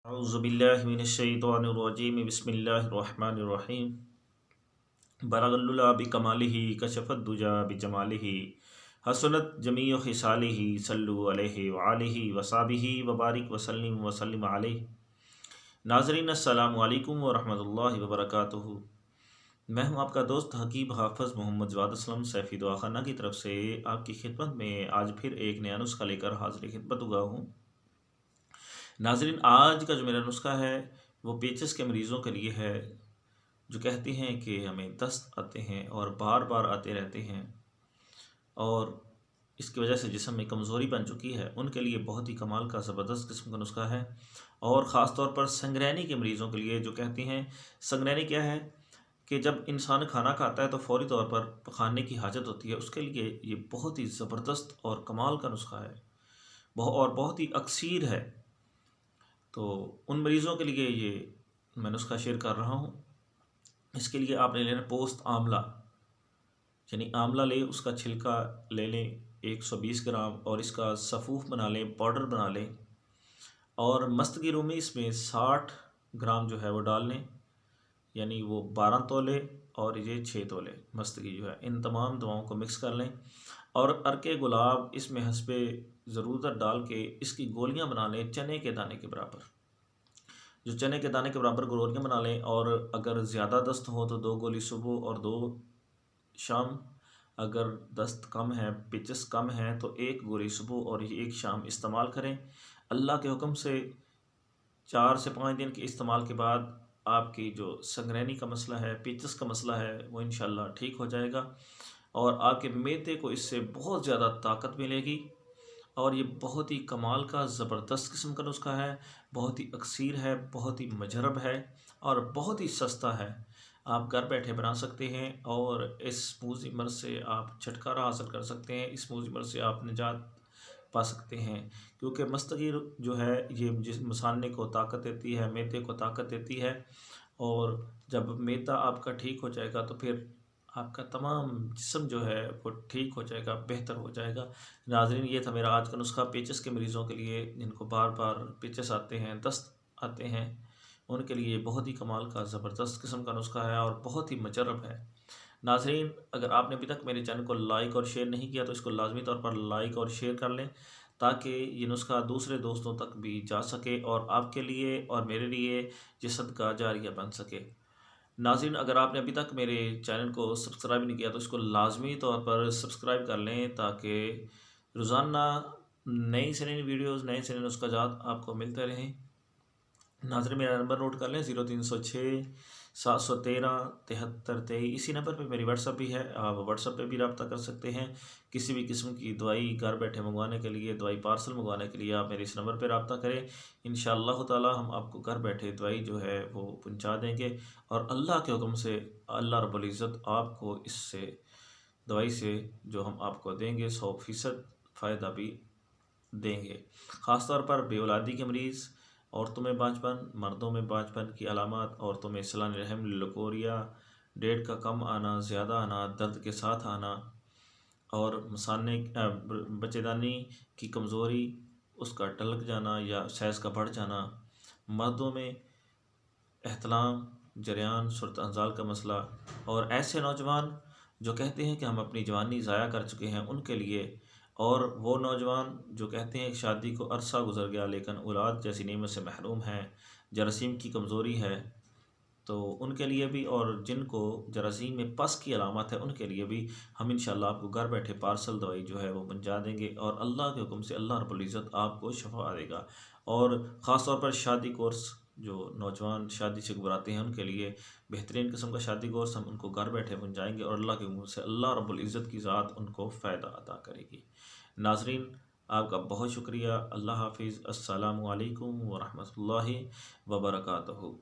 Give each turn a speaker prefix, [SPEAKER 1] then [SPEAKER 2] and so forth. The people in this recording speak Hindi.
[SPEAKER 1] औज़ुबिल्लाहिमिनश्शैतानिर्रजीम बिस्मिल्लाहिर्रहमानिर्रहीम बलगल्ला बिकमालिही कशफ़द्दुजा बिजमालिही हसनत जमीउ खिसालिही सल्लु अलैहि व आलिहि व सहाबिही व बारिक वसल्लिम अलैहि। नाज़रीन अस्सलामु अलैकुम व रहमतुल्लाहि व बरकातुहू। मैं हूं आपका दोस्त हकीम हाफ़िज़ मोहम्मद जवाद असलम सैफ़ी दुआखाना की तरफ से आपकी खिदमत में आज फिर एक नया नुस्खा लेकर हाज़िर खिदमत हुआ हूँ। नाज़रीन, आज का जो मेरा नुस्खा है वो पेचिस के मरीज़ों के लिए है, जो कहते हैं कि हमें दस्त आते हैं और बार बार आते रहते हैं और इसकी वजह से जिस्म में कमज़ोरी बन चुकी है, उनके लिए बहुत ही कमाल का ज़बरदस्त किस्म का नुस्खा है। और ख़ास तौर पर संगरैनी के मरीज़ों के लिए, जो कहती हैं संगरैनी क्या है कि जब इंसान खाना खाता है तो फ़ौरी तौर पर खाने की हाजत होती है, उसके लिए ये बहुत ही ज़बरदस्त और कमाल का नुस्खा है और बहुत ही अक्सीर है। तो उन मरीज़ों के लिए ये मैं नुस्खा शेयर कर रहा हूँ। इसके लिए आपने लेना पोस्त आंवला, यानी आंवला ले, उसका छिलका ले लें 120 ग्राम और इसका सफ़ूफ बना लें, पाउडर बना लें। और मस्तगी रूमी इसमें 60 ग्राम जो है वो डाल लें, यानी वो 12 तोले और ये 6 तोले मस्तगी जो है, इन तमाम दवाओं को मिक्स कर लें। और अर्के गुलाब इसमें हस्बे ज़रूरत डाल के इसकी गोलियां बना लें, चने के दाने के बराबर, जो चने के दाने के बराबर गोलियां बना लें। और अगर ज़्यादा दस्त हो तो 2 गोली सुबह और 2 शाम। अगर दस्त कम है, पेचिस कम है, तो 1 गोली सुबह और 1 शाम इस्तेमाल करें। अल्लाह के हुक्म से 4 से 5 दिन के इस्तेमाल के बाद आपकी जो संगरैनी का मसला है, पेचिस का मसला है, वो इंशाल्लाह ठीक हो जाएगा और आपके मैदे को इससे बहुत ज़्यादा ताकत मिलेगी। और ये बहुत ही कमाल का ज़बरदस्त किस्म का नुस्खा है, बहुत ही अक्सीर है, बहुत ही मजरब है और बहुत ही सस्ता है। आप घर बैठे बना सकते हैं और इस मूज़ी मर्ज़ से आप छुटकारा हासिल कर सकते हैं, इस मूज़ी मर्ज़ से आप निजात पा सकते हैं। क्योंकि मस्तगी जो है ये जिस मसाने को ताकत देती है, मैदे को ताकत देती है। और जब मैदा आपका ठीक हो जाएगा तो फिर आपका तमाम जिस्म जो है वो ठीक हो जाएगा, बेहतर हो जाएगा। नाज़रीन, ये था मेरा आज का नुस्खा पेचिस के मरीज़ों के लिए, जिनको बार बार पेचिस आते हैं, दस्त आते हैं, उनके लिए बहुत ही कमाल का ज़बरदस्त किस्म का नुस्खा है और बहुत ही मुजर्रब है। नाज़रीन, अगर आपने अभी तक मेरे चैनल को लाइक और शेयर नहीं किया तो इसको लाजमी तौर पर लाइक और शेयर कर लें, ताकि ये नुस्खा दूसरे दोस्तों तक भी जा सके और आपके लिए और मेरे लिए ये सदका जारिया बन सके। नाज़रीन, अगर आपने अभी तक मेरे चैनल को सब्सक्राइब नहीं किया तो इसको लाजमी तौर पर सब्सक्राइब कर लें, ताकि रोज़ाना नई से नई वीडियोज़, नए से नए नुस्ख़ाजात आपको मिलते रहें। नाज़रीन, मेरा नंबर नोट कर लें 0306 713 7323। इसी नंबर पे मेरी व्हाट्सअप भी है, आप व्हाट्सअप पे भी रब्ता कर सकते हैं। किसी भी किस्म की दवाई घर बैठे मंगवाने के लिए, दवाई पार्सल मंगवाने के लिए आप मेरे इस नंबर पे रब्ता करें। इंशाअल्लाह ताला हम आपको घर बैठे दवाई जो है वो पहुँचा देंगे और अल्लाह के हुक्म से अल्लाह रब्बुल इज़्ज़त आपको इससे दवाई से जो हम आपको देंगे 100% फ़ायदा भी देंगे। ख़ास तौर पर बेऔलादी के मरीज़, औरतों में बांझपन, मर्दों में बांझपन की अलामत, औरतों में सलान रहम, लकोरिया, डेट का कम आना, ज़्यादा आना, दर्द के साथ आना और मसाने बच्चेदानी की कमज़ोरी, उसका टलक जाना या सैज़ का बढ़ जाना, मर्दों में एहतलाम, जरियान, सूरत अंजाल का मसला और ऐसे नौजवान जो कहते हैं कि हम अपनी जवानी ज़ाया कर चुके हैं, उनके लिए। और वो नौजवान जो कहते हैं कि शादी को अरसा गुजर गया लेकिन औलाद जैसी नेमत से महरूम हैं, जरासीम की कमज़ोरी है, तो उनके लिए भी। और जिनको जरासीम में पस की अलामत है, उनके लिए भी हम इंशाअल्लाह आपको घर बैठे पार्सल दवाई जो है वो पहुंचा देंगे और अल्लाह के हुक्म से अल्लाह रब्बुल इज़्ज़त आपको शफा देगा। और ख़ास तौर पर शादी कोर्स, जो नौजवान शादी से घबराते हैं, उनके लिए बेहतरीन किस्म का शादी कोर्स हम उनको घर बैठे पहुँचाएँगे और अल्लाह के हुक्म से अल्लाह रब्बुल इज़्ज़त की ज़ात उनको फ़ायदा अता करेगी। नाज़रीन, आपका बहुत शुक्रिया। अल्लाह हाफ़िज़। अस्सलामु अलैकुम व रहमतुल्लाहि व बरकातुहू।